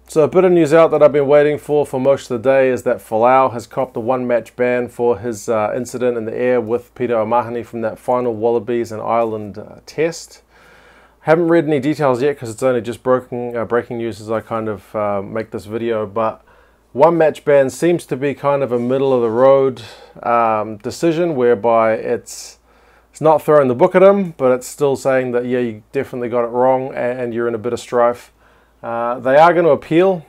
So a bit of news out that I've been waiting for most of the day is that Folau has copped a one-match ban for his incident in the air with Peter O'Mahony from that final Wallabies and Ireland test. Haven't read any details yet because it's only just breaking news as I kind of make this video, but one-match ban seems to be kind of a middle-of-the-road decision whereby it's not throwing the book at him, but it's still saying that, yeah, you definitely got it wrong and you're in a bit of strife. They are going to appeal,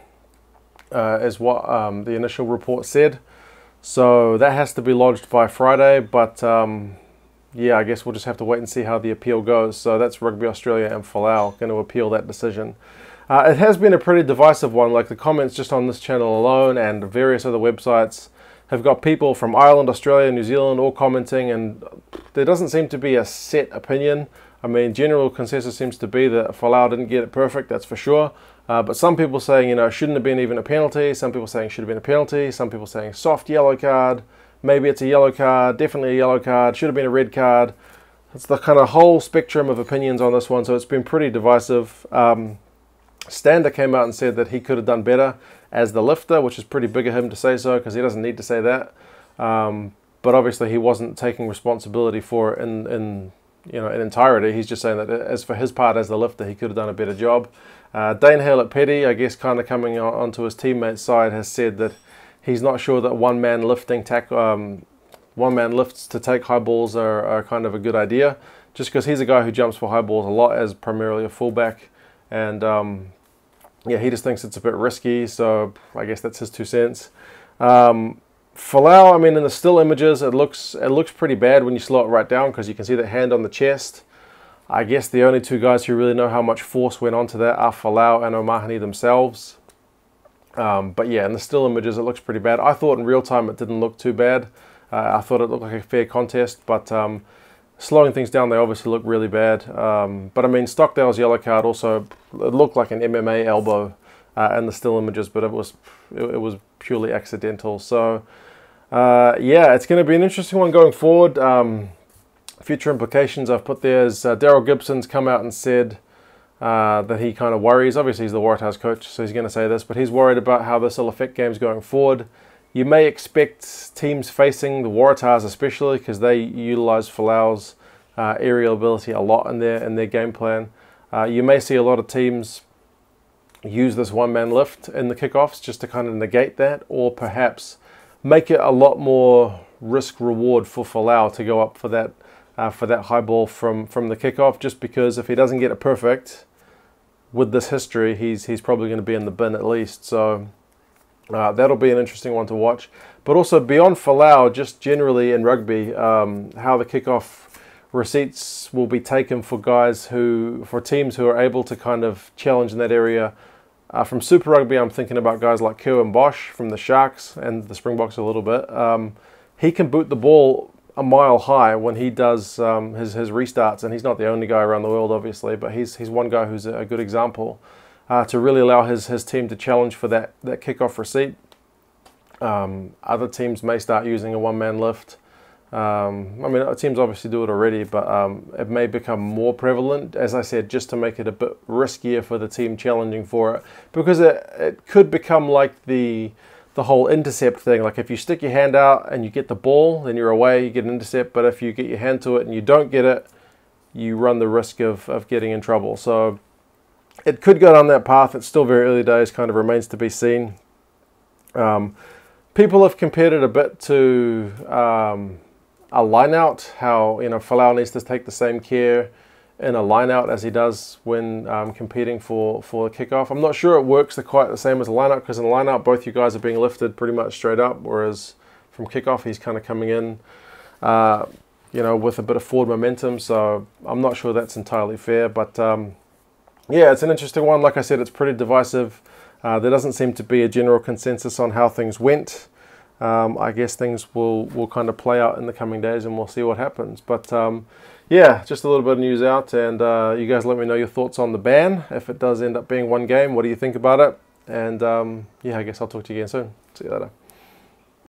is what the initial report said. So that has to be lodged by Friday, but yeah, I guess we'll just have to wait and see how the appeal goes. So that's Rugby Australia and Folau going to appeal that decision. It has been a pretty divisive one, like the comments just on this channel alone and various other websites have got people from Ireland, Australia, New Zealand all commenting, and there doesn't seem to be a set opinion. I mean, general consensus seems to be that Folau didn't get it perfect, that's for sure. But some people saying, you know, shouldn't have been even a penalty. Some people saying should have been a penalty. Some people saying soft yellow card. Maybe it's a yellow card, definitely a yellow card, should have been a red card. It's the kind of whole spectrum of opinions on this one, so it's been pretty divisive. Stander came out and said that he could have done better as the lifter, which is pretty big of him to say so because he doesn't need to say that. But obviously he wasn't taking responsibility for it in entirety. He's just saying that as for his part as the lifter, he could have done a better job. Dane Hale at Petty, I guess kind of coming onto his teammate's side, has said that he's not sure that one-man lifts to take high balls are kind of a good idea, just because he's a guy who jumps for high balls a lot as primarily a fullback, and yeah, he just thinks it's a bit risky, so I guess that's his 2 cents. Folau, I mean, in the still images, it looks pretty bad when you slow it right down because you can see the hand on the chest. I guess the only 2 guys who really know how much force went onto that are Folau and O'Mahony themselves. But yeah, in the still images, it looks pretty bad. I thought in real time it didn't look too bad. I thought it looked like a fair contest, but slowing things down, they obviously look really bad. But I mean, Stockdale's yellow card also, it looked like an MMA elbow in the still images, but it was purely accidental. So yeah, it's going to be an interesting one going forward. Future implications I've put there is Daryl Gibson's come out and said that he kind of worries. Obviously he's the Waratahs coach, so he's going to say this, but he's worried about how this will affect games going forward. You may expect teams facing the Waratahs especially, because they utilise Folau's aerial ability a lot in their game plan. You may see a lot of teams use this one-man lift in the kickoffs just to kind of negate that, or perhaps make it a lot more risk-reward for Folau to go up for that high ball from the kickoff, just because if he doesn't get it perfect with this history, he's probably going to be in the bin at least. So that'll be an interesting one to watch. But also beyond Folau, just generally in rugby, how the kickoff receipts will be taken for teams who are able to kind of challenge in that area. From Super Rugby, I'm thinking about guys like Kerwin Bosch from the Sharks and the Springboks a little bit. He can boot the ball a mile high when he does his restarts, and he's not the only guy around the world, obviously, but he's one guy who's a good example to really allow his team to challenge for that kickoff receipt. Other teams may start using a one-man lift. I mean, teams obviously do it already, but it may become more prevalent, as I said, just to make it a bit riskier for the team challenging for it, because it could become like the whole intercept thing. Like if you stick your hand out and you get the ball, then you're away, you get an intercept, but if you get your hand to it and you don't get it, you run the risk of getting in trouble. So it could go down that path. It's still very early days, kind of remains to be seen. People have compared it a bit to a line-out, how, you know, Folau needs to take the same care in a line-out as he does when competing for a kickoff. I'm not sure it works quite the same as a line-out, because in a line-out, both you guys are being lifted pretty much straight up, whereas from kickoff, he's kind of coming in, you know, with a bit of forward momentum. So I'm not sure that's entirely fair, but yeah, it's an interesting one. Like I said, it's pretty divisive. There doesn't seem to be a general consensus on how things went. I guess things will kind of play out in the coming days, and we'll see what happens. But yeah, just a little bit of news out, and you guys let me know your thoughts on the ban. If it does end up being one game, what do you think about it? And yeah, I guess I'll talk to you again soon. See you later.